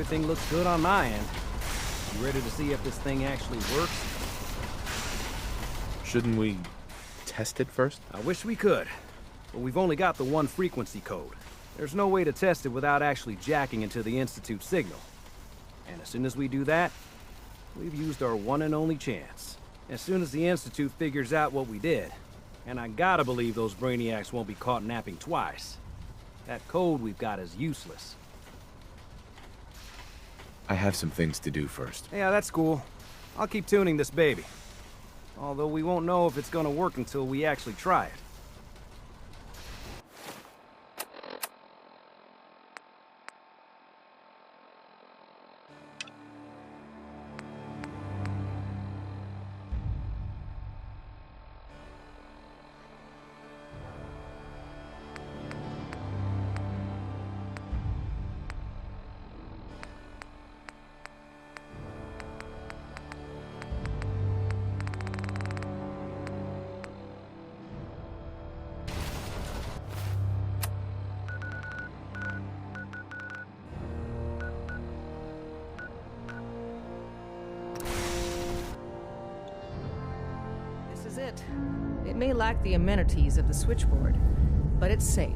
Everything looks good on my end. You ready to see if this thing actually works? Shouldn't we test it first? I wish we could, but we've only got the one frequency code. There's no way to test it without actually jacking into the Institute signal. And as soon as we do that, we've used our one and only chance. As soon as the Institute figures out what we did, and I gotta believe those brainiacs won't be caught napping twice, that code we've got is useless. I have some things to do first. Yeah, that's cool. I'll keep tuning this baby. Although we won't know if it's gonna work until we actually try it. It may lack the amenities of the switchboard, but it's safe,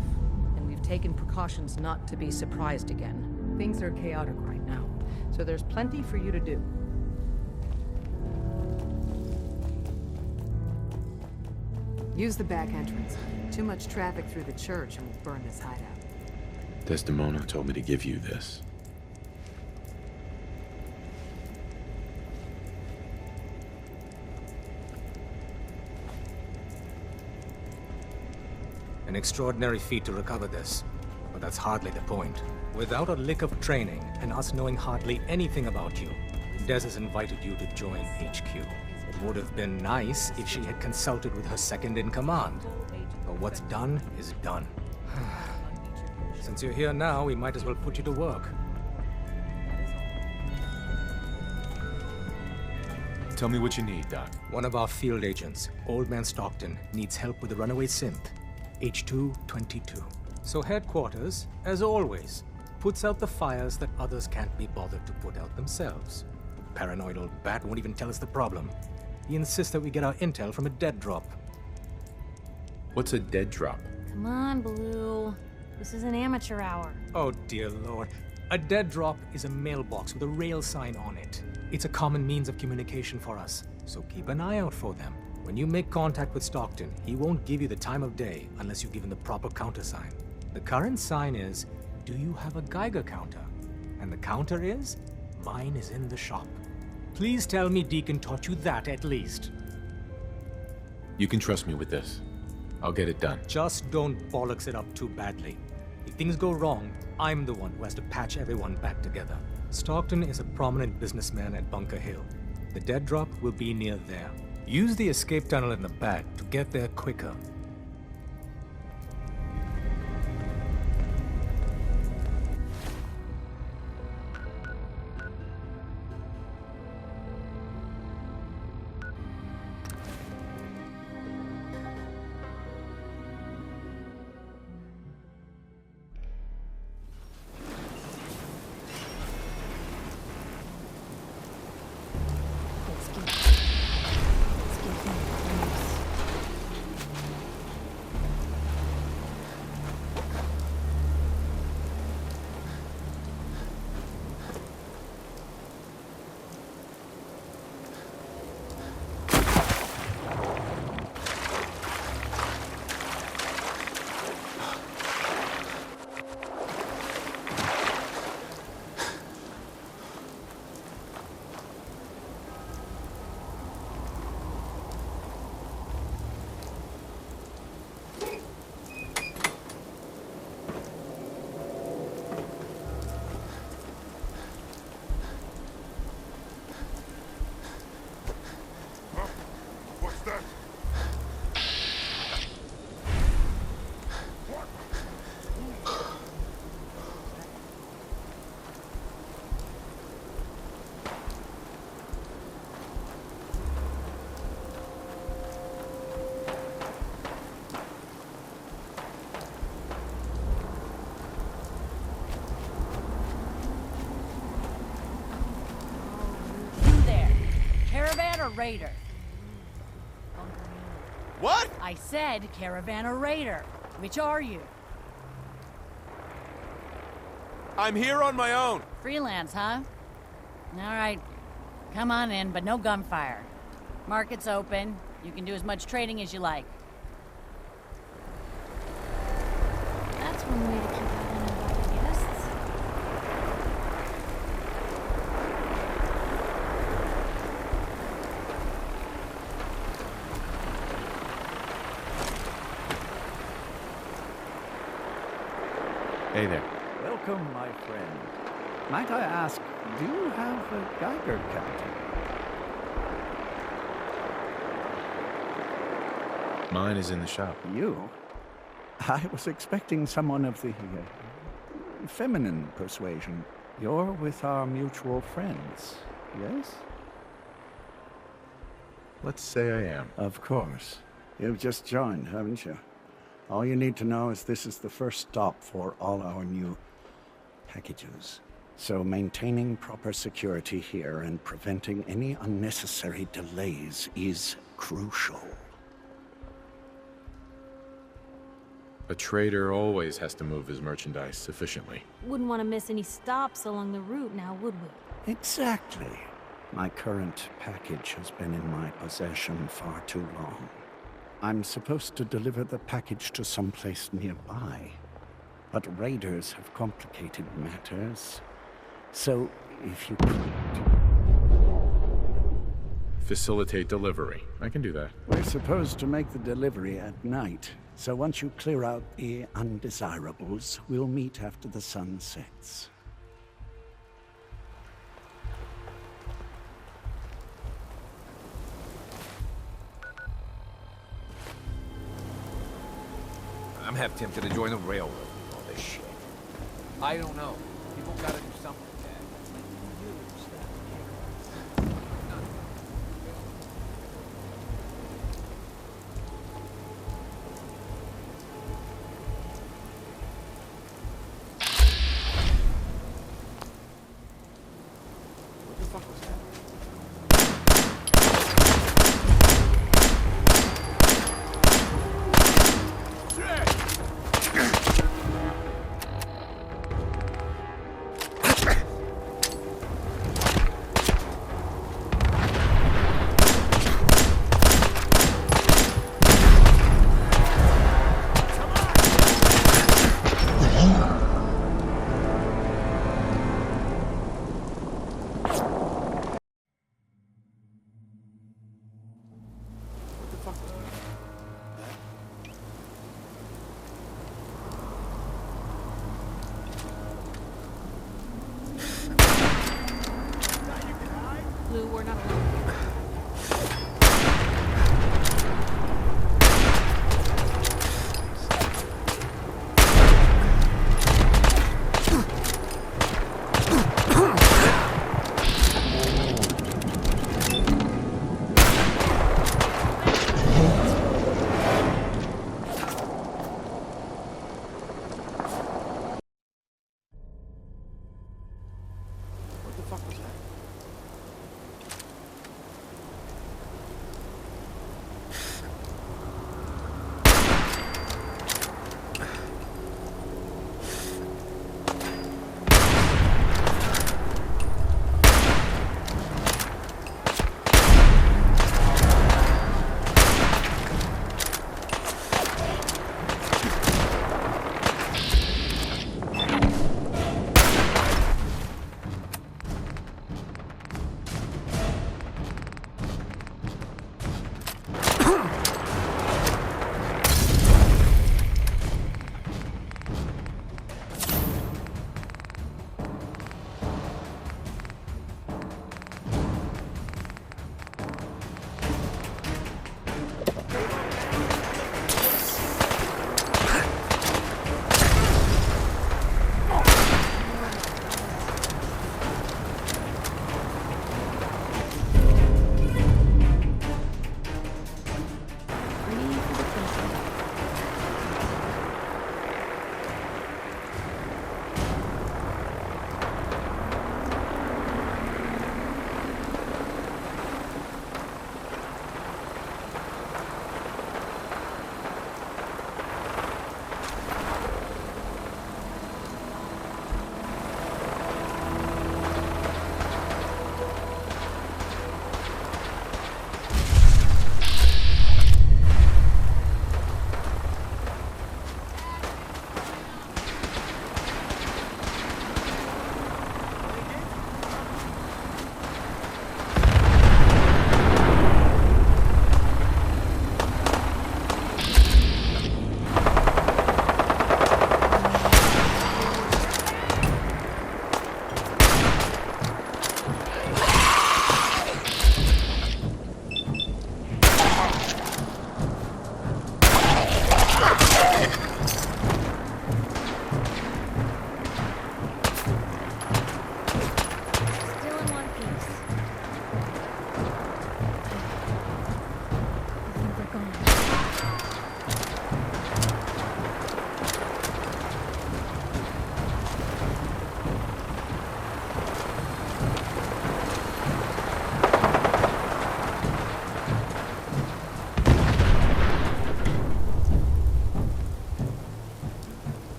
and we've taken precautions not to be surprised again. Things are chaotic right now, so there's plenty for you to do. Use the back entrance. Too much traffic through the church and we'll burn this hideout. Desdemona told me to give you this. An extraordinary feat to recover this, but that's hardly the point. Without a lick of training, and us knowing hardly anything about you, Des has invited you to join HQ. It would have been nice if she had consulted with her second-in-command, but what's done is done. Since you're here now, we might as well put you to work. Tell me what you need, Doc. One of our field agents, Old Man Stockton, needs help with the runaway synth. H222. So headquarters, as always, puts out the fires that others can't be bothered to put out themselves. The paranoid old bat won't even tell us the problem. He insists that we get our intel from a dead drop. What's a dead drop? Come on, Blue. This is an amateur hour. Oh dear lord. A dead drop is a mailbox with a rail sign on it. It's a common means of communication for us, so keep an eye out for them. When you make contact with Stockton, he won't give you the time of day unless you give him the proper countersign. The current sign is, do you have a Geiger counter? And the counter is, mine is in the shop. Please tell me Deacon taught you that at least. You can trust me with this. I'll get it done. Just don't bollocks it up too badly. If things go wrong, I'm the one who has to patch everyone back together. Stockton is a prominent businessman at Bunker Hill. The dead drop will be near there. Use the escape tunnel in the back to get there quicker. raider. What? I said caravan or raider. Which are you? I'm here on my own. Freelance, huh? All right. Come on in, but no gunfire. Market's open. You can do as much trading as you like. That's one way to keep out uninvited guests. Hey there. Welcome, my friend. Might I ask, do you have a Geiger counter? Mine is in the shop. You? I was expecting someone of the feminine persuasion. You're with our mutual friends, yes? Let's say I am. Of course. You've just joined, haven't you? All you need to know is this is the first stop for all our new packages. So maintaining proper security here and preventing any unnecessary delays is crucial. A trader always has to move his merchandise efficiently. Wouldn't want to miss any stops along the route now, would we? Exactly. My current package has been in my possession far too long. I'm supposed to deliver the package to someplace nearby, but raiders have complicated matters. So, if you could... Facilitate delivery. I can do that. We're supposed to make the delivery at night, so once you clear out the undesirables, we'll meet after the sun sets. I'm half tempted to join the railroad with all this shit. I don't know. People gotta do something. What the fuck was that?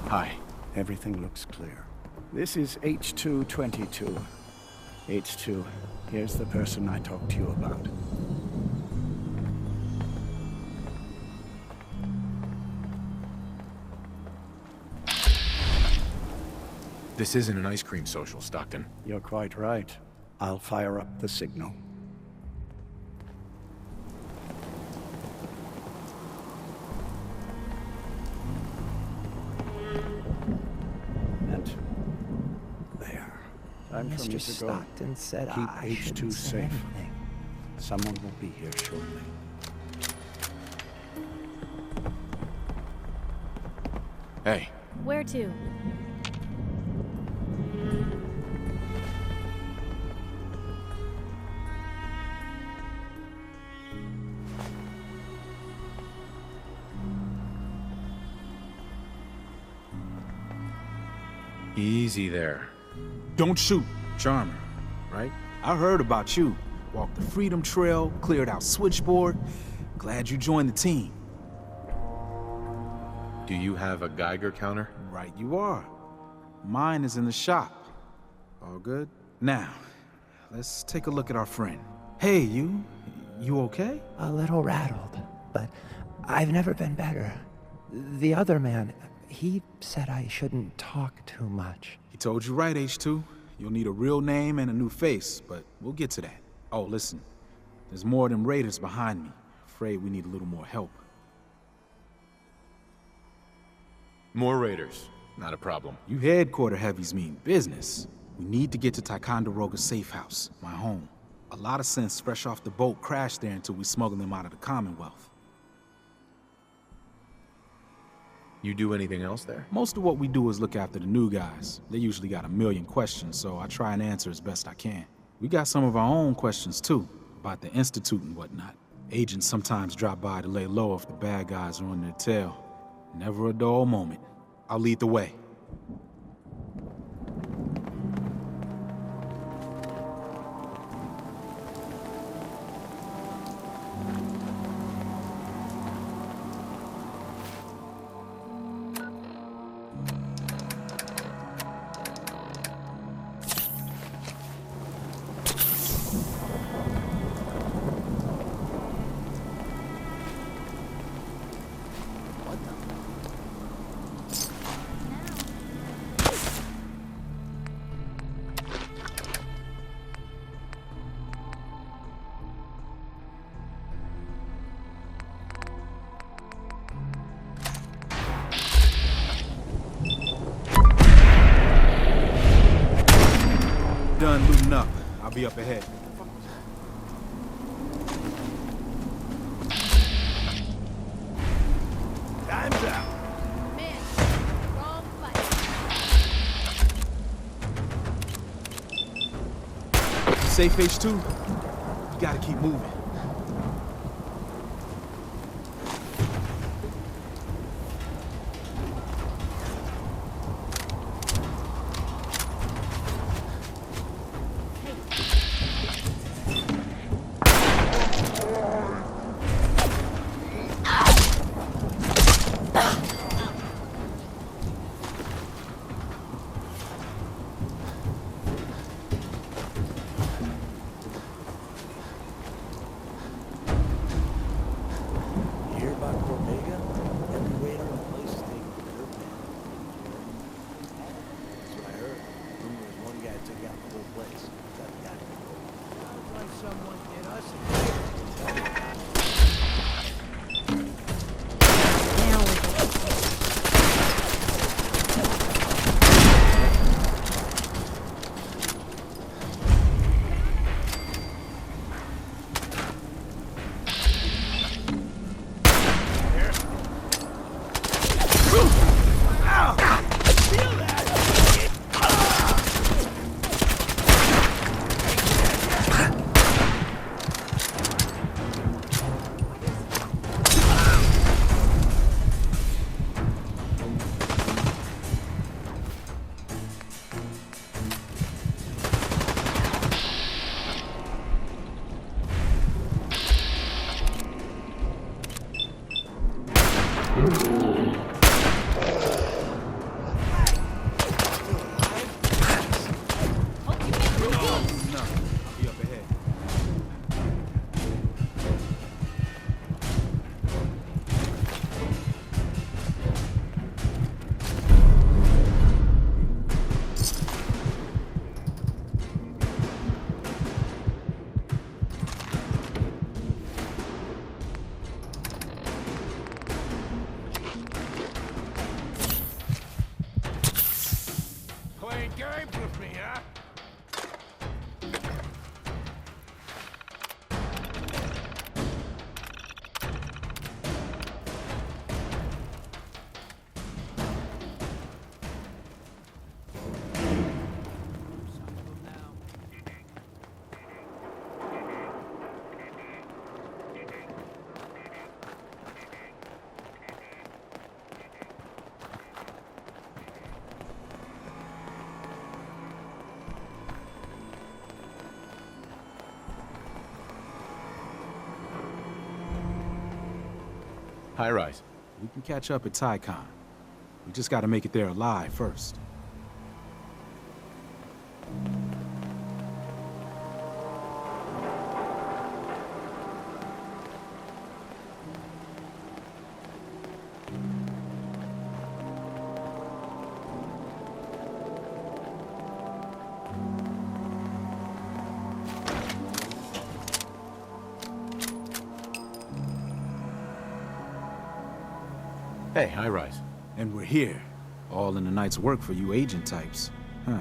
Hi. Everything looks clear. This is H222. H2, here's the person I talked to you about. This isn't an ice cream social, Stockton. You're quite right. I'll fire up the signal. And there. Time for me Mr. to go. Stockton said Keep I H2 shouldn't say safe. anything. Someone will be here shortly. Hey, Where to? easy there. Don't shoot, Charmer, right? I heard about you. Walked the Freedom Trail, cleared out Switchboard. Glad you joined the team. Do you have a Geiger counter? Right you are. Mine is in the shop. All good? Now, let's take a look at our friend. Hey, you okay? A little rattled, but I've never been better. The other man, he said I shouldn't talk too much. He told you right, H2. You'll need a real name and a new face, but we'll get to that. Oh, listen. There's more of them raiders behind me. Afraid we need a little more help. More raiders. Not a problem. You headquarter heavies mean business. We need to get to Ticonderoga's safe house, my home. A lot of synths fresh off the boat crashed there until we smuggled them out of the Commonwealth. You do anything else there? Most of what we do is look after the new guys. They usually got a million questions, so I try and answer as best I can. We got some of our own questions too, about the Institute and whatnot. Agents sometimes drop by to lay low if the bad guys are on their tail. Never a dull moment. I'll lead the way. Done looting up. I'll be up ahead. Time's out. Man, wrong fight. You safe, H2? You gotta keep moving. High rise. We can catch up at Tycon. We just gotta make it there alive first. Hey, high rise. And we're here. All in the night's work for you agent types. Huh.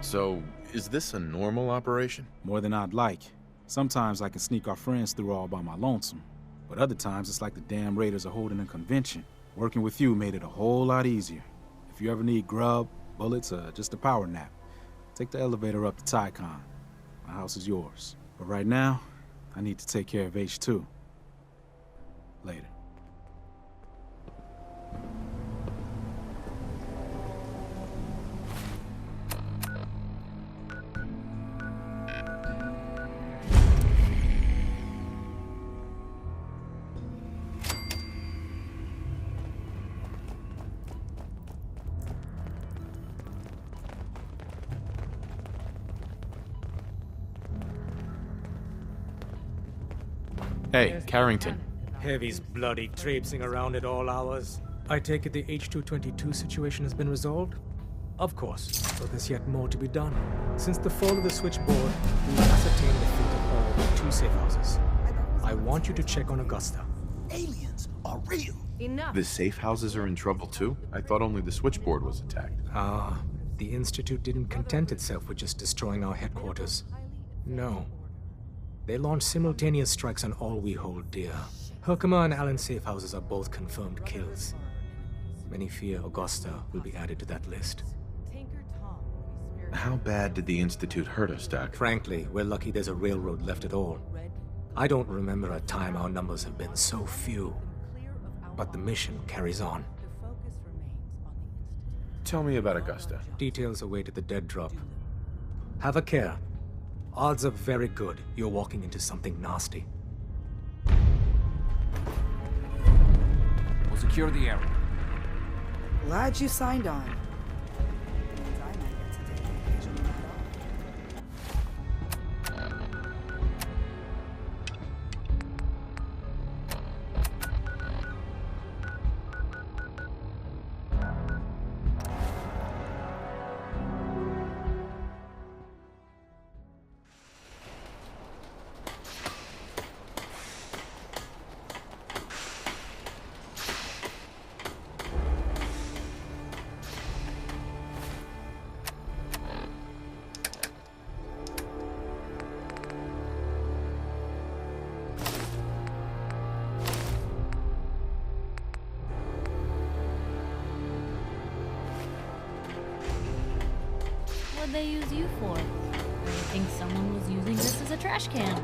So, is this a normal operation? More than I'd like. Sometimes I can sneak our friends through all by my lonesome. But other times it's like the damn Raiders are holding a convention. Working with you made it a whole lot easier. If you ever need grub, bullets, or just a power nap, take the elevator up to Tycon. My house is yours. But right now, I need to take care of H2. Later. Hey, Carrington. Heavy's bloody traipsing around at all hours. I take it the H-222 situation has been resolved? Of course, but there's yet more to be done. Since the fall of the switchboard, we've ascertained the fate of all but 2 safe houses. I want you to check on Augusta. Aliens are real. Enough. The safe houses are in trouble too? I thought only the switchboard was attacked. Ah, the Institute didn't content itself with just destroying our headquarters. No. They launched simultaneous strikes on all we hold dear. Herkimer and Allen safe houses are both confirmed kills. Many fear Augusta will be added to that list. How bad did the Institute hurt us, Doc? Frankly, we're lucky there's a railroad left at all. I don't remember a time our numbers have been so few. But the mission carries on. Tell me about Augusta. Details await at the dead drop. Have a care. Odds are very good you're walking into something nasty. We'll secure the area. Glad you signed on. What'd they use you for? I think someone was using this as a trash can.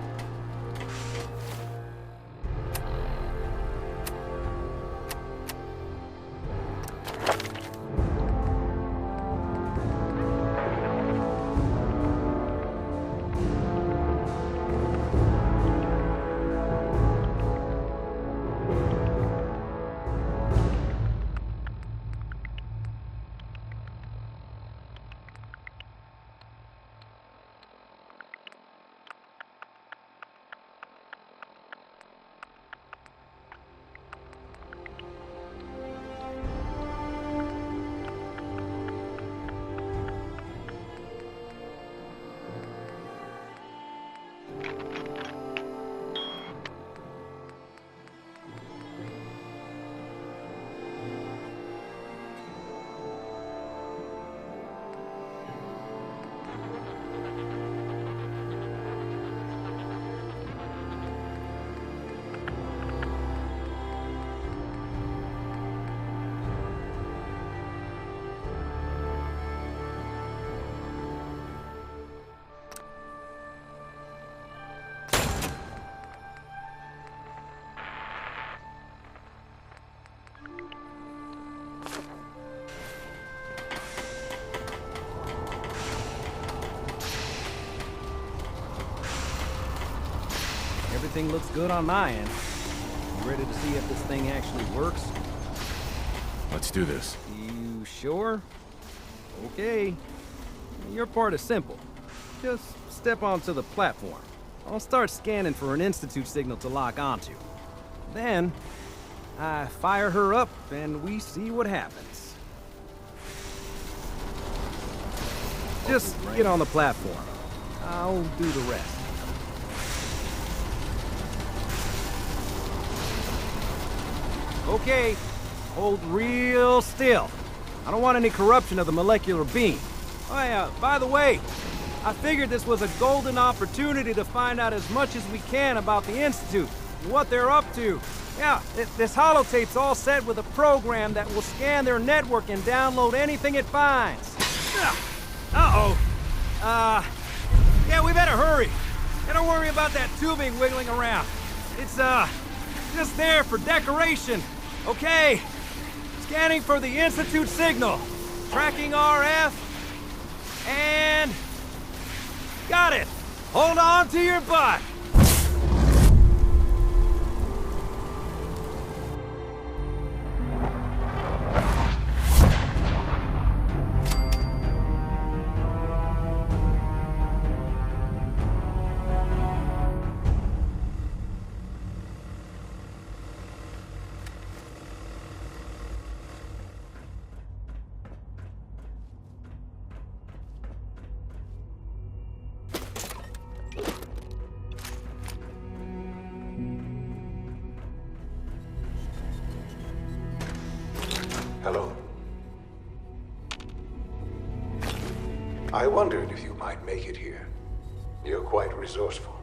Everything looks good on my end. You ready to see if this thing actually works? Let's do this. You sure? Okay. Your part is simple. Just step onto the platform. I'll start scanning for an Institute signal to lock onto. Then, I fire her up and we see what happens. Just get on the platform. I'll do the rest. Okay, hold real still. I don't want any corruption of the molecular beam. Oh yeah, by the way, I figured this was a golden opportunity to find out as much as we can about the Institute and what they're up to. Yeah, this holotape's all set with a program that will scan their network and download anything it finds. Uh-oh. Yeah, we better hurry. And don't worry about that tubing wiggling around. It's, just there for decoration. Okay. Scanning for the Institute signal. Tracking RF. And... got it. Hold on to your butt. Hello. I wondered if you might make it here. You're quite resourceful.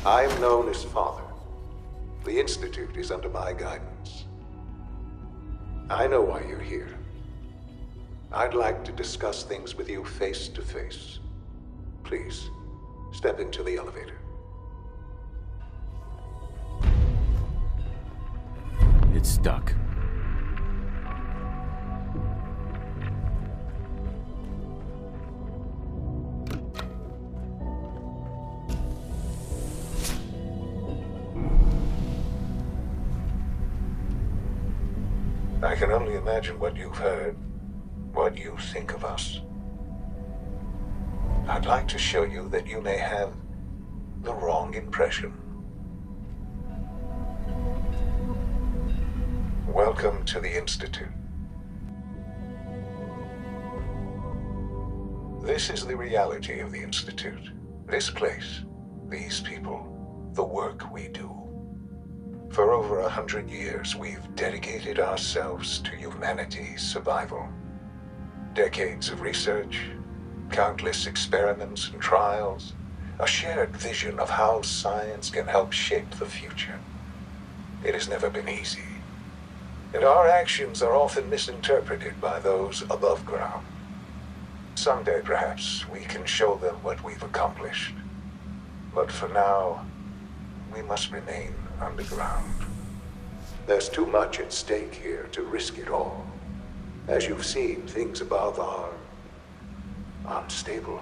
I'm known as Father. The Institute is under my guidance. I know why you're here. I'd like to discuss things with you face to face. Please, step into the elevator. It's stuck. I can only imagine what you've heard, what you think of us. I'd like to show you that you may have the wrong impression. Welcome to the Institute. This is the reality of the Institute. This place, these people, the work we do. For over 100 years, we've dedicated ourselves to humanity's survival. Decades of research, countless experiments and trials, a shared vision of how science can help shape the future. It has never been easy, and our actions are often misinterpreted by those above ground. Someday, perhaps, we can show them what we've accomplished. But for now, we must remain underground. There's too much at stake here to risk it all. As you've seen, things above are unstable.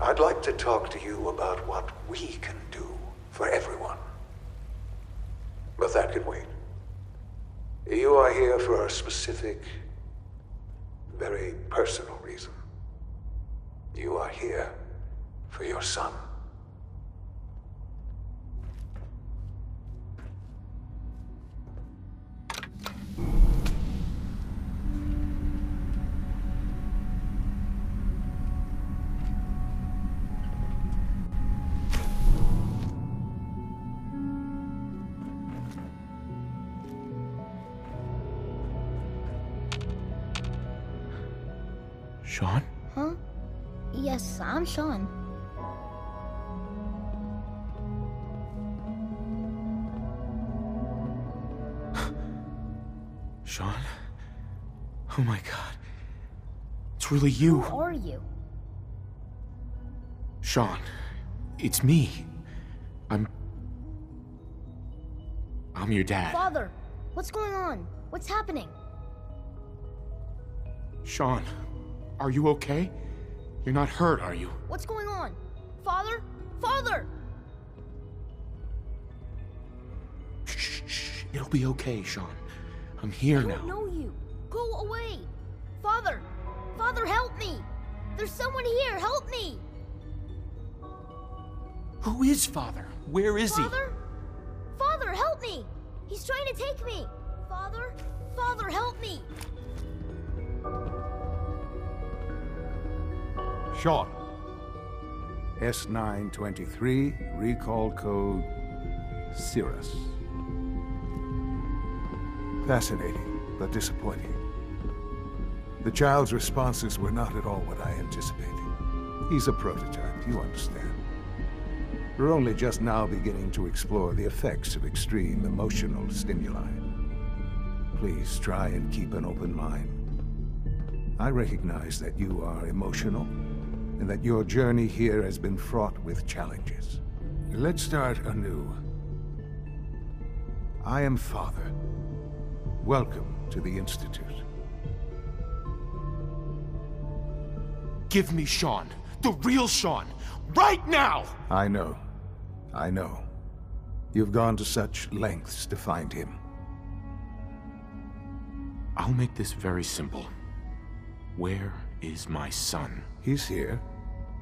I'd like to talk to you about what we can do for everyone. But that can wait. You are here for a specific, very personal reason. You are here for your son. Sean? Huh? Yes, I'm Sean. Sean? Oh my god. It's really you. Who are you? Sean, it's me. I'm your dad. Father, what's going on? What's happening? Sean, are you okay? You're not hurt, are you? What's going on? Father? Father! Shh. It'll be okay, Sean. I'm here now. I don't know you. Go away. Father! Father, help me! There's someone here. Help me! Who is Father? Where is he? Father? Father, help me! He's trying to take me! Father? Father, help me! Sean. S923, recall code Cirrus. Fascinating, but disappointing. The child's responses were not at all what I anticipated. He's a prototype, you understand. We're only just now beginning to explore the effects of extreme emotional stimuli. Please try and keep an open mind. I recognize that you are emotional, and that your journey here has been fraught with challenges. Let's start anew. I am Father. Welcome to the Institute. Give me Sean. The real Sean. Right now! I know. You've gone to such lengths to find him. I'll make this very simple. Where is my son? He's here,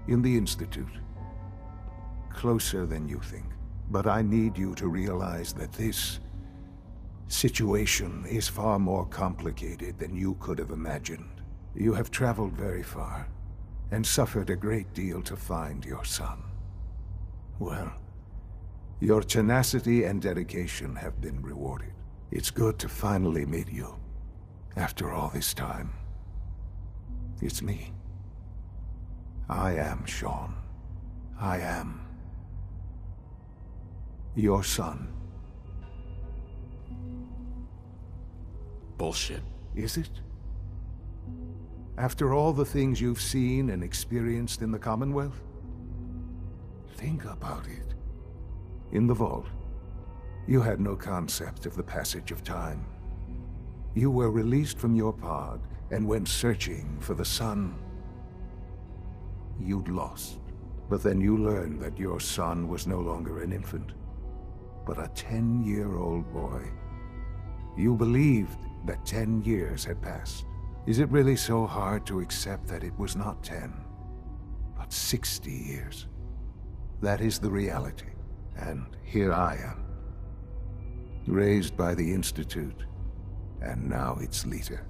in the Institute. Closer than you think. But I need you to realize that this situation is far more complicated than you could have imagined. You have traveled very far, and suffered a great deal to find your son. Well, your tenacity and dedication have been rewarded. It's good to finally meet you, after all this time. It's me. I am Sean. I am your son. Bullshit. Is it? After all the things you've seen and experienced in the Commonwealth? Think about it. In the Vault, you had no concept of the passage of time. You were released from your pod and went searching for the son you'd lost. But then you learned that your son was no longer an infant, but a 10-year-old boy. You believed that 10 years had passed. Is it really so hard to accept that it was not 10, but 60 years? That is the reality, and here I am. Raised by the Institute, and now its leader.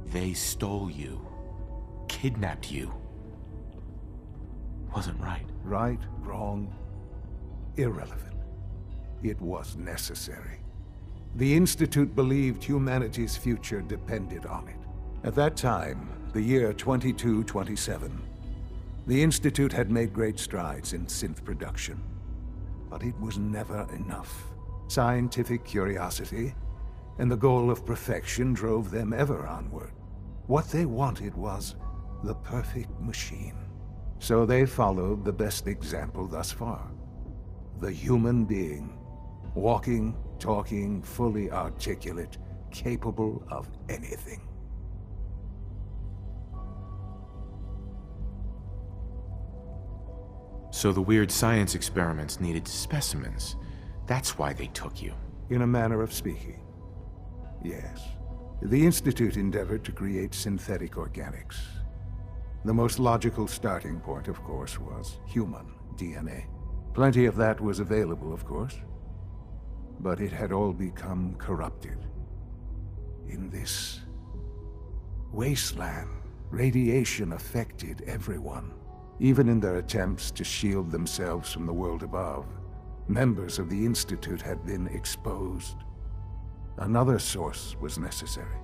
They stole you. Kidnapped you. Wasn't right. Right, wrong, irrelevant. It was necessary. The Institute believed humanity's future depended on it. At that time, the year 2227, the Institute had made great strides in synth production. But it was never enough. Scientific curiosity and the goal of perfection drove them ever onward. What they wanted was the perfect machine. So they followed the best example thus far. The human being. Walking, talking, fully articulate, capable of anything. So the weird science experiments needed specimens. That's why they took you. In a manner of speaking. Yes. The Institute endeavored to create synthetic organics. The most logical starting point, of course, was human DNA. Plenty of that was available, of course. But it had all become corrupted. In this wasteland, radiation affected everyone. Even in their attempts to shield themselves from the world above, members of the Institute had been exposed. Another source was necessary.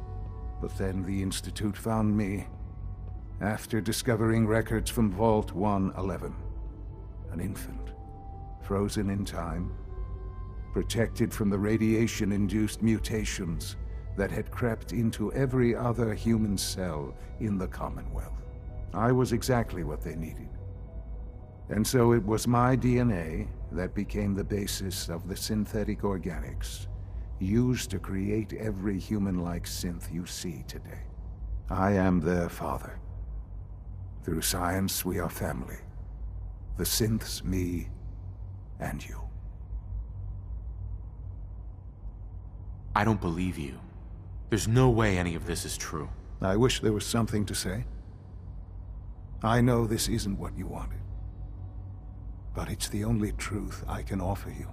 But then the Institute found me after discovering records from Vault 111. An infant, frozen in time, protected from the radiation-induced mutations that had crept into every other human cell in the Commonwealth. I was exactly what they needed. And so it was my DNA that became the basis of the synthetic organics used to create every human-like synth you see today. I am their father. Through science, we are family. The synths, me, and you. I don't believe you. There's no way any of this is true. I wish there was something to say. I know this isn't what you wanted. But it's the only truth I can offer you.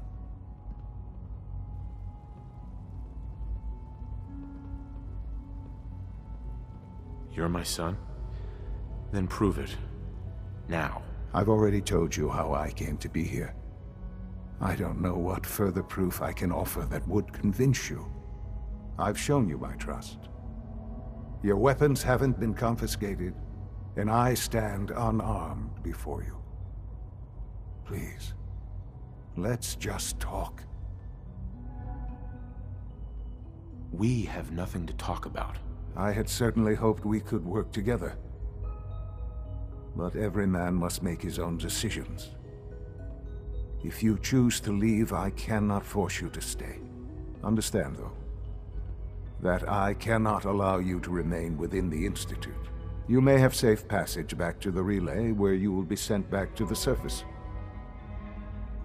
You're my son? Then prove it. Now. I've already told you how I came to be here. I don't know what further proof I can offer that would convince you. I've shown you my trust. Your weapons haven't been confiscated, and I stand unarmed before you. Please, let's just talk. We have nothing to talk about. I had certainly hoped we could work together. But every man must make his own decisions. If you choose to leave, I cannot force you to stay. Understand, though, that I cannot allow you to remain within the Institute. You may have safe passage back to the relay, where you will be sent back to the surface.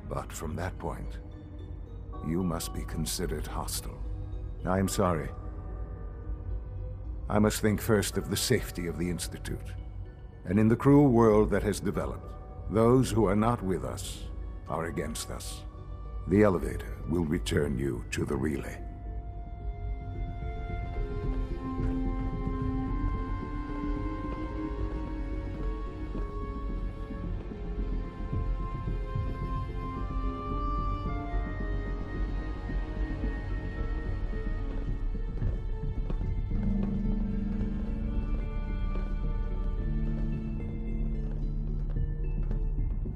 But from that point, you must be considered hostile. I am sorry. I must think first of the safety of the Institute. And in the cruel world that has developed, those who are not with us are against us. The elevator will return you to the relay.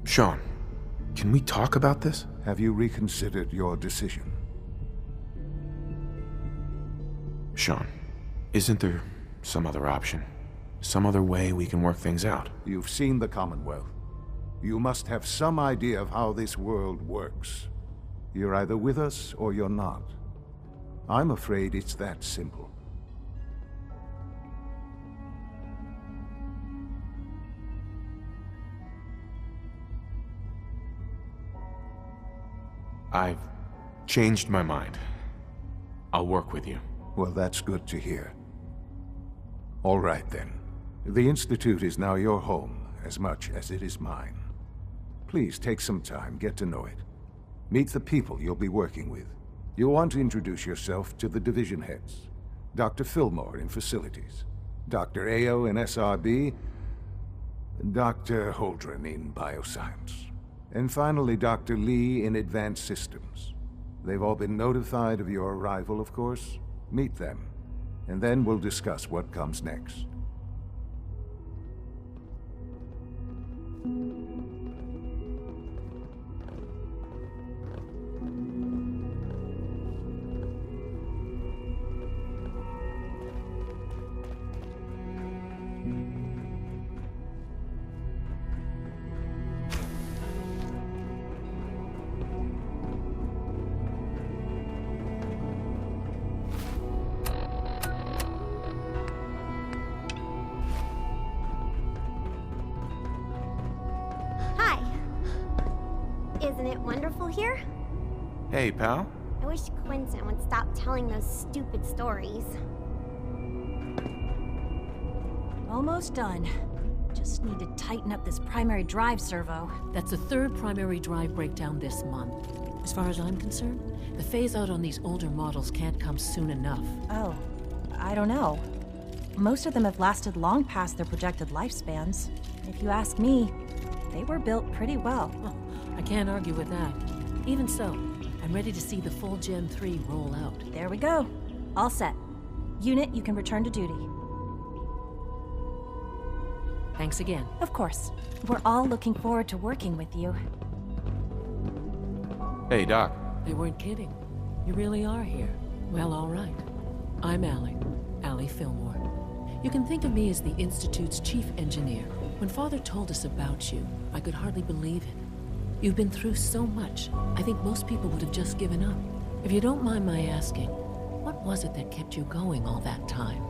Sean, can we talk about this? Have you reconsidered your decision? Sean, isn't there some other option? Some other way we can work things out? You've seen the Commonwealth. You must have some idea of how this world works. You're either with us or you're not. I'm afraid it's that simple. I've changed my mind. I'll work with you. Well, that's good to hear. All right, then. The Institute is now your home, as much as it is mine. Please take some time, get to know it. Meet the people you'll be working with. You'll want to introduce yourself to the division heads. Dr. Fillmore in Facilities, Dr. Ayo in SRB, Dr. Holdren in Bioscience. And finally, Dr. Lee in Advanced Systems. They've all been notified of your arrival, of course. Meet them, and then we'll discuss what comes next. Isn't it wonderful here? Hey, pal. I wish Quinton would stop telling those stupid stories. Almost done. Just need to tighten up this primary drive servo. That's the third primary drive breakdown this month. As far as I'm concerned, the phase-out on these older models can't come soon enough. Oh, I don't know. Most of them have lasted long past their projected lifespans. If you ask me, they were built pretty well. Well, I can't argue with that. Even so, I'm ready to see the full Gen 3 roll out. There we go. All set. Unit, you can return to duty. Thanks again. Of course. We're all looking forward to working with you. Hey, Doc. They weren't kidding. You really are here. Well, all right. I'm Allie Fillmore. You can think of me as the Institute's chief engineer. When Father told us about you, I could hardly believe it. You've been through so much, I think most people would have just given up. If you don't mind my asking, what was it that kept you going all that time?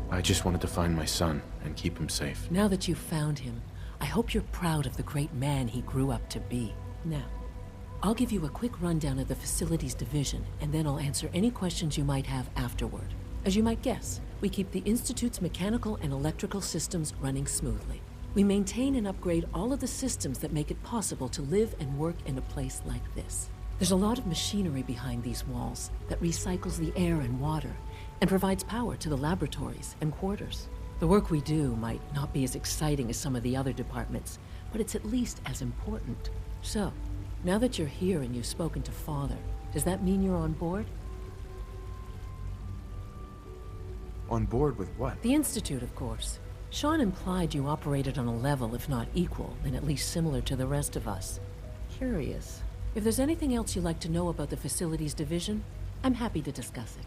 I just wanted to find my son and keep him safe. Now that you've found him, I hope you're proud of the great man he grew up to be. Now, I'll give you a quick rundown of the Facilities Division, and then I'll answer any questions you might have afterward. As you might guess, we keep the Institute's mechanical and electrical systems running smoothly. We maintain and upgrade all of the systems that make it possible to live and work in a place like this. There's a lot of machinery behind these walls that recycles the air and water and provides power to the laboratories and quarters. The work we do might not be as exciting as some of the other departments, but it's at least as important. So, now that you're here and you've spoken to Father, does that mean you're on board? On board with what? The Institute, of course. Sean implied you operated on a level, if not equal, then at least similar to the rest of us. Curious. If there's anything else you'd like to know about the Facilities Division, I'm happy to discuss it.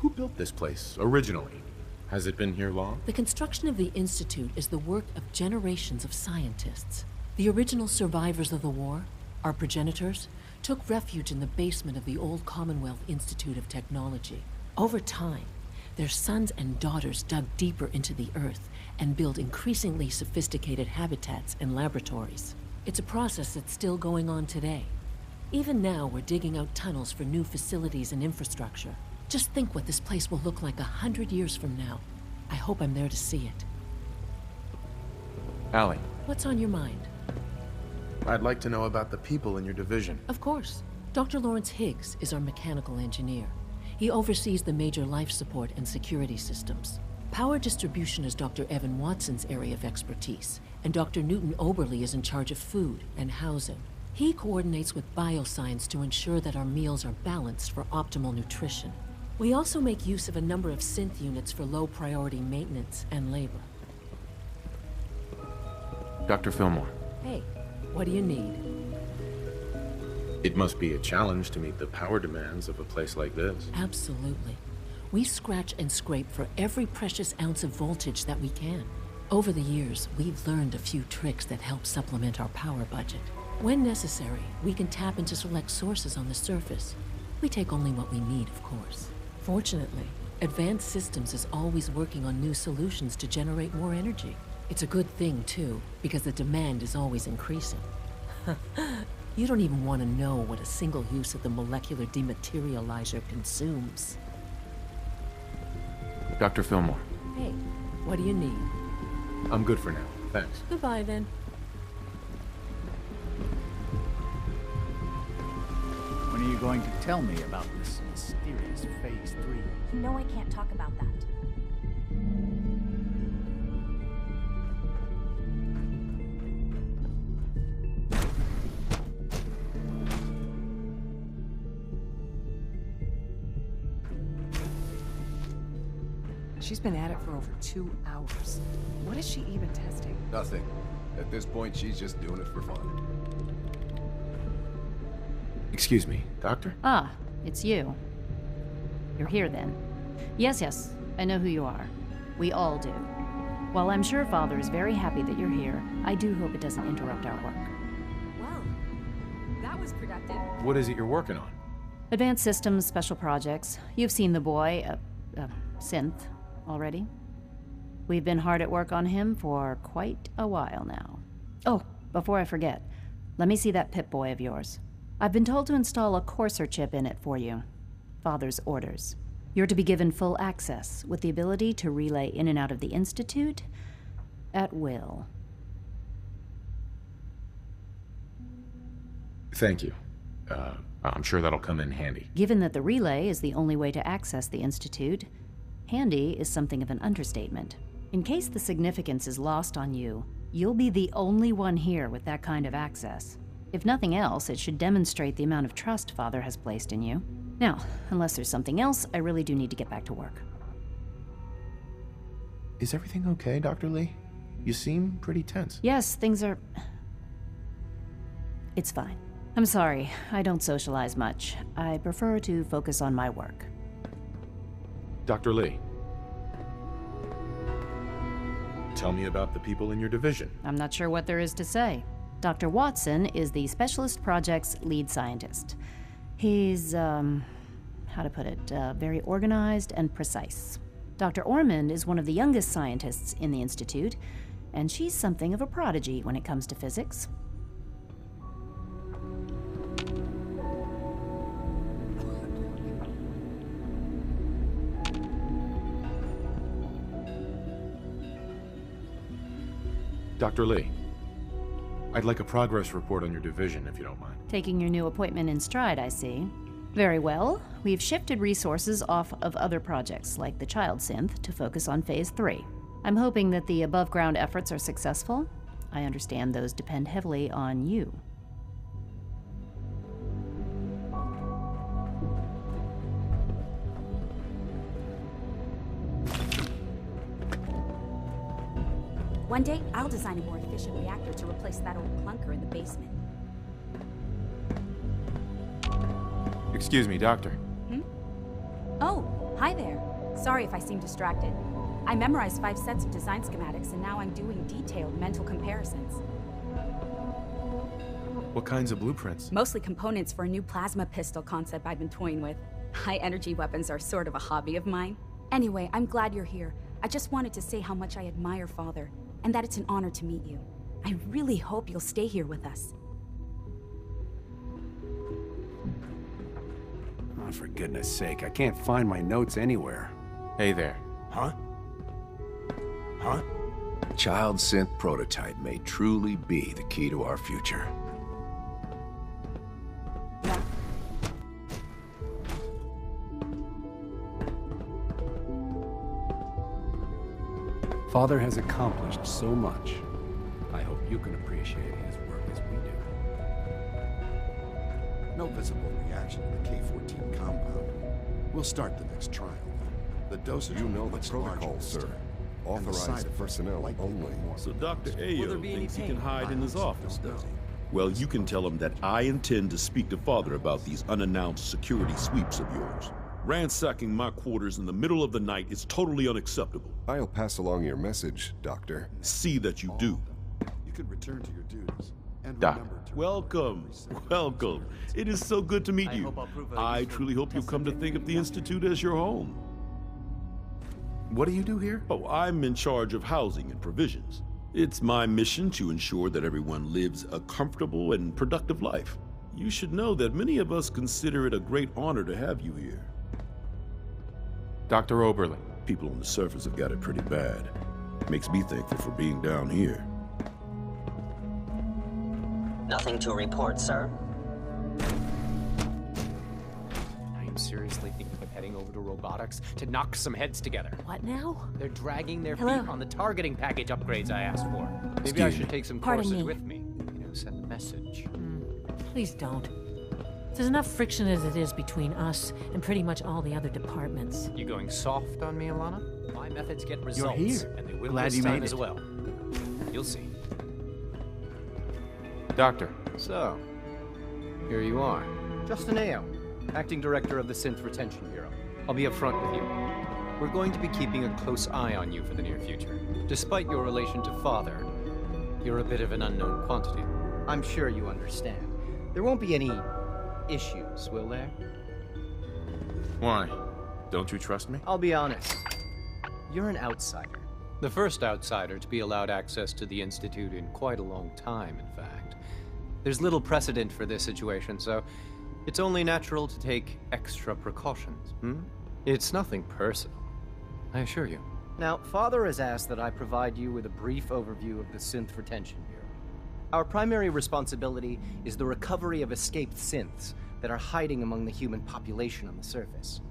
Who built this place, originally? Has it been here long? The construction of the Institute is the work of generations of scientists. The original survivors of the war, our progenitors, took refuge in the basement of the old Commonwealth Institute of Technology. Over time, their sons and daughters dug deeper into the earth and built increasingly sophisticated habitats and laboratories. It's a process that's still going on today. Even now, we're digging out tunnels for new facilities and infrastructure. Just think what this place will look like 100 years from now. I hope I'm there to see it. Allie. What's on your mind? I'd like to know about the people in your division. Of course. Dr. Lawrence Higgs is our mechanical engineer. He oversees the major life support and security systems. Power distribution is Dr. Evan Watson's area of expertise, and Dr. Newton Oberly is in charge of food and housing. He coordinates with bioscience to ensure that our meals are balanced for optimal nutrition. We also make use of a number of synth units for low-priority maintenance and labor. Dr. Fillmore. Hey, what do you need? It must be a challenge to meet the power demands of a place like this. Absolutely. We scratch and scrape for every precious ounce of voltage that we can. Over the years, we've learned a few tricks that help supplement our power budget. When necessary, we can tap into select sources on the surface. We take only what we need, of course. Fortunately, Advanced Systems is always working on new solutions to generate more energy. It's a good thing, too, because the demand is always increasing. You don't even want to know what a single use of the molecular dematerializer consumes. Dr. Fillmore. Hey, what do you need? I'm good for now, thanks. Goodbye, then. When are you going to tell me about this mysterious Phase 3? You know I can't talk about that. She's been at it for over 2 hours. What is she even testing? Nothing. At this point, she's just doing it for fun. Excuse me, Doctor? Ah, it's you. You're here then. Yes, I know who you are. We all do. While I'm sure Father is very happy that you're here, I do hope it doesn't interrupt our work. Well, that was productive. What is it you're working on? Advanced Systems, Special Projects. You've seen the boy, Synth, already. We've been hard at work on him for quite a while now. Oh, before I forget, let me see that Pip-Boy of yours. I've been told to install a Courser chip in it for you. Father's orders. You're to be given full access, with the ability to relay in and out of the Institute at will. Thank you. I'm sure that'll come in handy. Given that the relay is the only way to access the Institute, handy is something of an understatement. In case the significance is lost on you, you'll be the only one here with that kind of access. If nothing else, it should demonstrate the amount of trust Father has placed in you. Now, unless there's something else, I really do need to get back to work. Is everything okay, Dr. Lee? You seem pretty tense. Yes, things are... It's fine. I'm sorry, I don't socialize much. I prefer to focus on my work. Dr. Lee. Tell me about the people in your division. I'm not sure what there is to say. Dr. Watson is the Specialist Project's lead scientist. He's, how to put it, very organized and precise. Dr. Ormond is one of the youngest scientists in the Institute, and she's something of a prodigy when it comes to physics. Dr. Lee, I'd like a progress report on your division, if you don't mind. Taking your new appointment in stride, I see. Very well. We've shifted resources off of other projects, like the Child Synth, to focus on Phase 3. I'm hoping that the above-ground efforts are successful. I understand those depend heavily on you. One day, I'll design a more efficient reactor to replace that old clunker in the basement. Excuse me, Doctor. Oh, hi there. Sorry if I seem distracted. I memorized 5 sets of design schematics, and now I'm doing detailed mental comparisons. What kinds of blueprints? Mostly components for a new plasma pistol concept I've been toying with. High-energy weapons are sort of a hobby of mine. Anyway, I'm glad you're here. I just wanted to say how much I admire Father, and that it's an honor to meet you. I really hope you'll stay here with us. Oh, for goodness sake, I can't find my notes anywhere. Hey there. Huh? Huh? Child Synth prototype may truly be the key to our future. Father has accomplished so much. I hope you can appreciate his work as we do. No visible reaction to the K-14 compound. We'll start the next trial. The dosage You know will be the much protocol, larger this sir. time, and the Authorized side effects personnel likely only. more. So Dr. Will there Ayo be any thinks he pain? can hide in his office, Don't does he? know. Well, you can tell him that I intend to speak to Father about these unannounced security sweeps of yours. Ransacking my quarters in the middle of the night is totally unacceptable. I'll pass along your message, Doctor. See that you do. You can return to your duties. And Doc. remember to Welcome. Welcome. It is so good to meet you. I truly hope you'll come to think of the Institute as your home. What do you do here? Oh, I'm in charge of housing and provisions. It's my mission to ensure that everyone lives a comfortable and productive life. You should know that many of us consider it a great honor to have you here. Dr. Oberlin. People on the surface have got it pretty bad. Makes me thankful for being down here. Nothing to report, sir. I am seriously thinking of heading over to robotics to knock some heads together. What now? They're dragging their Hello? feet on the targeting package upgrades I asked for. Maybe Excuse I me. should take some Pardon courses me. with me. Send a message. Please don't. There's enough friction as it is between us and pretty much all the other departments. You going soft on me, Alana? My methods get results, here. and they will Glad this you time made as it. well. You'll see. Doctor. So, here you are. Justin Ayo, Acting Director of the Synth Retention Bureau. I'll be upfront with you. We're going to be keeping a close eye on you for the near future. Despite your relation to Father, you're a bit of an unknown quantity. I'm sure you understand. There won't be any issues, will there? Why? Don't you trust me? I'll be honest. You're an outsider. The first outsider to be allowed access to the Institute in quite a long time, in fact. There's little precedent for this situation, so it's only natural to take extra precautions, It's nothing personal, I assure you. Now, Father has asked that I provide you with a brief overview of the Synth Retention Bureau. Our primary responsibility is the recovery of escaped synths that are hiding among the human population on the surface.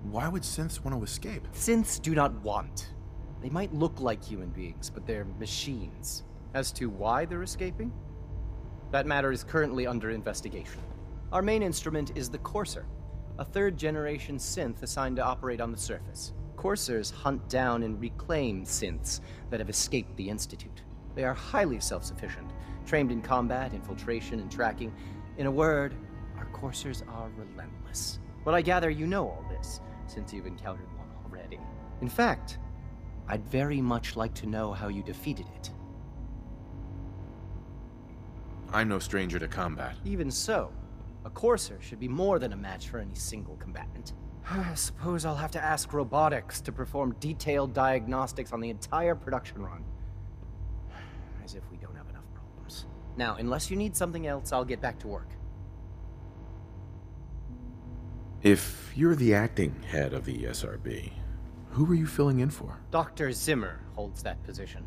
Why would synths want to escape? Synths do not want. They might look like human beings, but they're machines. As to why they're escaping? That matter is currently under investigation. Our main instrument is the Courser, a third-generation synth assigned to operate on the surface. Coursers hunt down and reclaim synths that have escaped the Institute. They are highly self-sufficient, trained in combat, infiltration, and tracking. In a word, our Coursers are relentless. But I gather you know all this, since you've encountered one already. In fact, I'd very much like to know how you defeated it. I'm no stranger to combat. Even so, a Courser should be more than a match for any single combatant. I suppose I'll have to ask robotics to perform detailed diagnostics on the entire production run. As if we don't have enough problems. Now, unless you need something else, I'll get back to work. If you're the acting head of the SRB, who are you filling in for? Dr. Zimmer holds that position.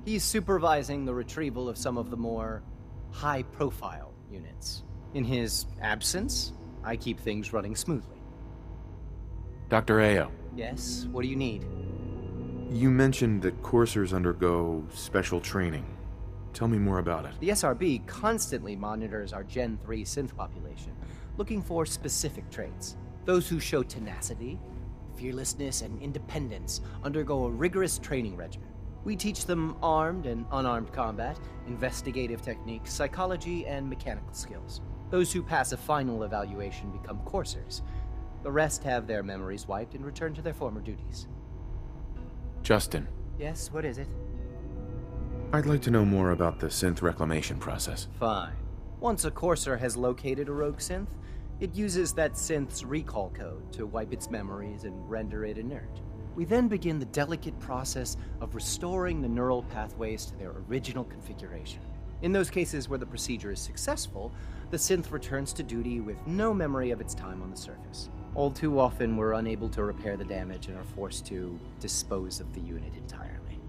He's supervising the retrieval of some of the more high-profile units. In his absence, I keep things running smoothly. Dr. Ayo. Yes? What do you need? You mentioned that coursers undergo special training. Tell me more about it. The SRB constantly monitors our Gen 3 synth population, looking for specific traits. Those who show tenacity, fearlessness, and independence undergo a rigorous training regimen. We teach them armed and unarmed combat, investigative techniques, psychology, and mechanical skills. Those who pass a final evaluation become coursers. The rest have their memories wiped and return to their former duties. Justin. Yes, what is it? I'd like to know more about the synth reclamation process. Fine. Once a Courser has located a rogue synth, it uses that synth's recall code to wipe its memories and render it inert. We then begin the delicate process of restoring the neural pathways to their original configuration. In those cases where the procedure is successful, the synth returns to duty with no memory of its time on the surface. All too often, we're unable to repair the damage and are forced to dispose of the unit entirely.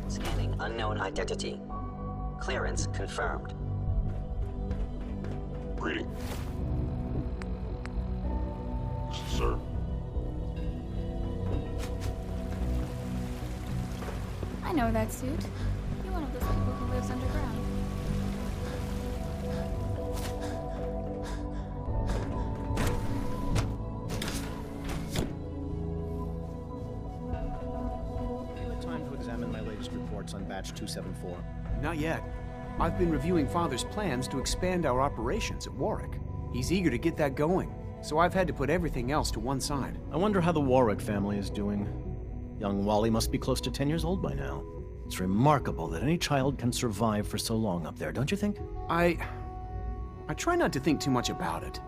Scanning unknown identity. Clearance confirmed. Reading. Sir. I know that suit. You're one of those people who lives underground. You had time to examine my latest reports on Batch 274. Not yet. I've been reviewing Father's plans to expand our operations at Warwick. He's eager to get that going, so I've had to put everything else to one side. I wonder how the Warwick family is doing. Young Wally must be close to 10 years old by now. It's remarkable that any child can survive for so long up there, don't you think? I try not to think too much about it.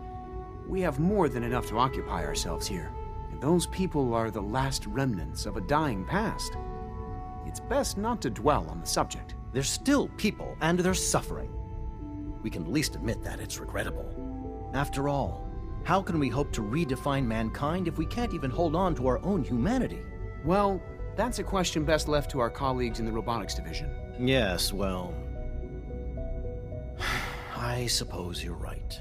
We have more than enough to occupy ourselves here, and those people are the last remnants of a dying past. It's best not to dwell on the subject. They're still people, and they're suffering. We can at least admit that it's regrettable. After all, how can we hope to redefine mankind if we can't even hold on to our own humanity? Well, that's a question best left to our colleagues in the robotics division. Yes, well, I suppose you're right.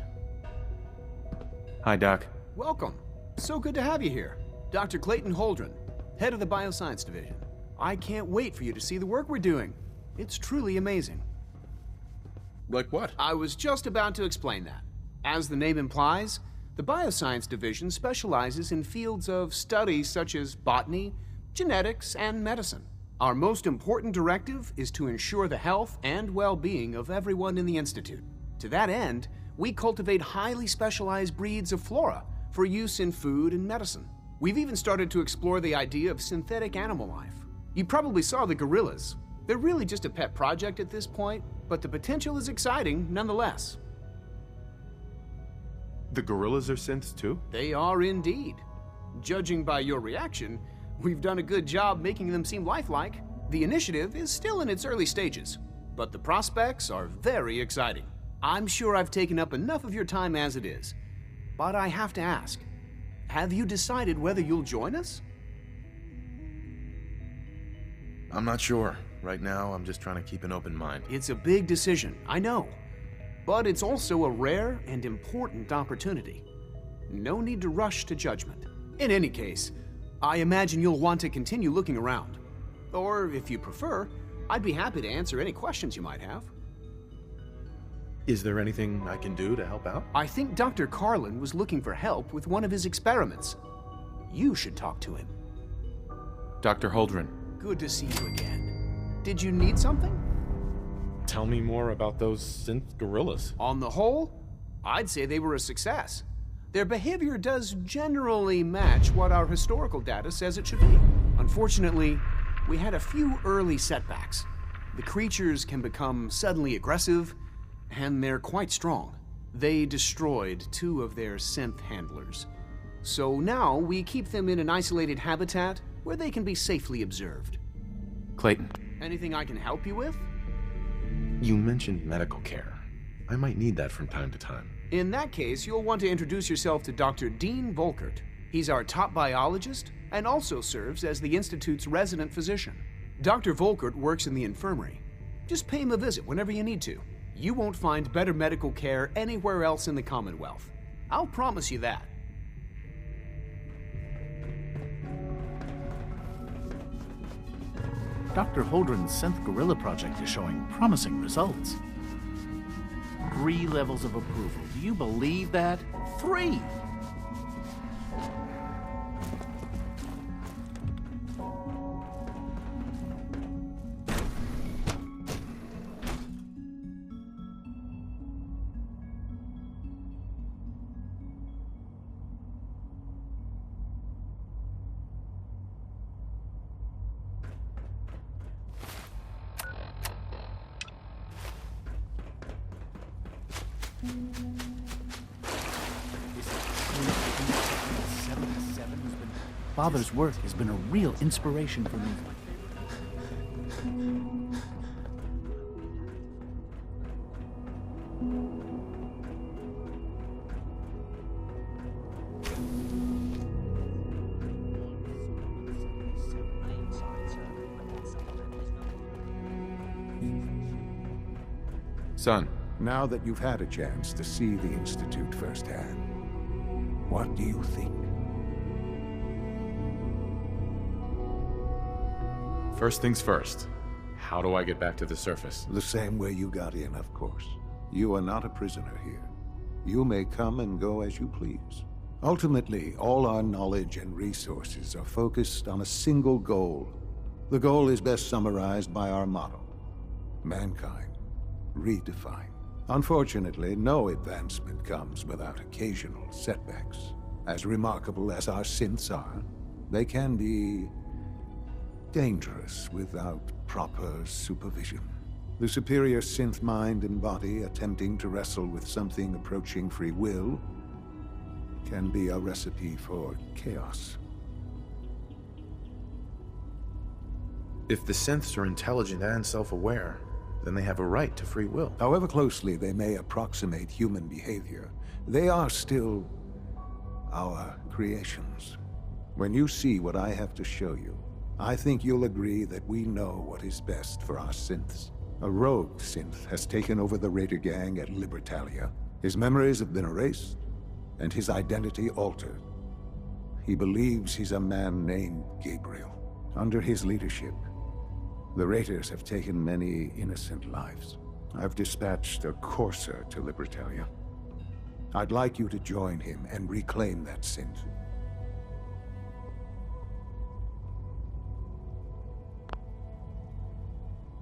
Hi, Doc. Welcome. So good to have you here. Dr. Clayton Holdren, head of the Bioscience Division. I can't wait for you to see the work we're doing. It's truly amazing. Like what? I was just about to explain that. As the name implies, the Bioscience Division specializes in fields of study such as botany, genetics, and medicine. Our most important directive is to ensure the health and well-being of everyone in the Institute. To that end, we cultivate highly specialized breeds of flora for use in food and medicine. We've even started to explore the idea of synthetic animal life. You probably saw the gorillas. They're really just a pet project at this point, but the potential is exciting nonetheless. The gorillas are synths too? They are indeed. Judging by your reaction, we've done a good job making them seem lifelike. The initiative is still in its early stages, but the prospects are very exciting. I'm sure I've taken up enough of your time as it is, but I have to ask, have you decided whether you'll join us? I'm not sure. Right now, I'm just trying to keep an open mind. It's a big decision, I know, but it's also a rare and important opportunity. No need to rush to judgment. In any case, I imagine you'll want to continue looking around. Or, if you prefer, I'd be happy to answer any questions you might have. Is there anything I can do to help out? I think Dr. Carlin was looking for help with one of his experiments. You should talk to him. Dr. Holdren. Good to see you again. Did you need something? Tell me more about those synth gorillas. On the whole, I'd say they were a success. Their behavior does generally match what our historical data says it should be. Unfortunately, we had a few early setbacks. The creatures can become suddenly aggressive, and they're quite strong. They destroyed 2 of their synth handlers. So now we keep them in an isolated habitat where they can be safely observed. Clayton. Anything I can help you with? You mentioned medical care. I might need that from time to time. In that case, you'll want to introduce yourself to Dr. Dean Volkert. He's our top biologist and also serves as the Institute's resident physician. Dr. Volkert works in the infirmary. Just pay him a visit whenever you need to. You won't find better medical care anywhere else in the Commonwealth. I'll promise you that. Dr. Holdren's Synth Gorilla project is showing promising results. 3 levels of approval. Do you believe that? 3! Father's work has been a real inspiration for me. Son. Now that you've had a chance to see the Institute firsthand, what do you think? First things first. How do I get back to the surface? The same way you got in, of course. You are not a prisoner here. You may come and go as you please. Ultimately, all our knowledge and resources are focused on a single goal. The goal is best summarized by our motto: mankind redefined. Unfortunately, no advancement comes without occasional setbacks. As remarkable as our synths are, they can be dangerous without proper supervision. The superior synth mind and body attempting to wrestle with something approaching free will can be a recipe for chaos. If the synths are intelligent and self-aware, then they have a right to free will. However closely they may approximate human behavior, they are still our creations. When you see what I have to show you, I think you'll agree that we know what is best for our synths. A rogue synth has taken over the Raider gang at Libertalia. His memories have been erased, and his identity altered. He believes he's a man named Gabriel. Under his leadership, the Raiders have taken many innocent lives. I've dispatched a courser to Libertalia. I'd like you to join him and reclaim that synth.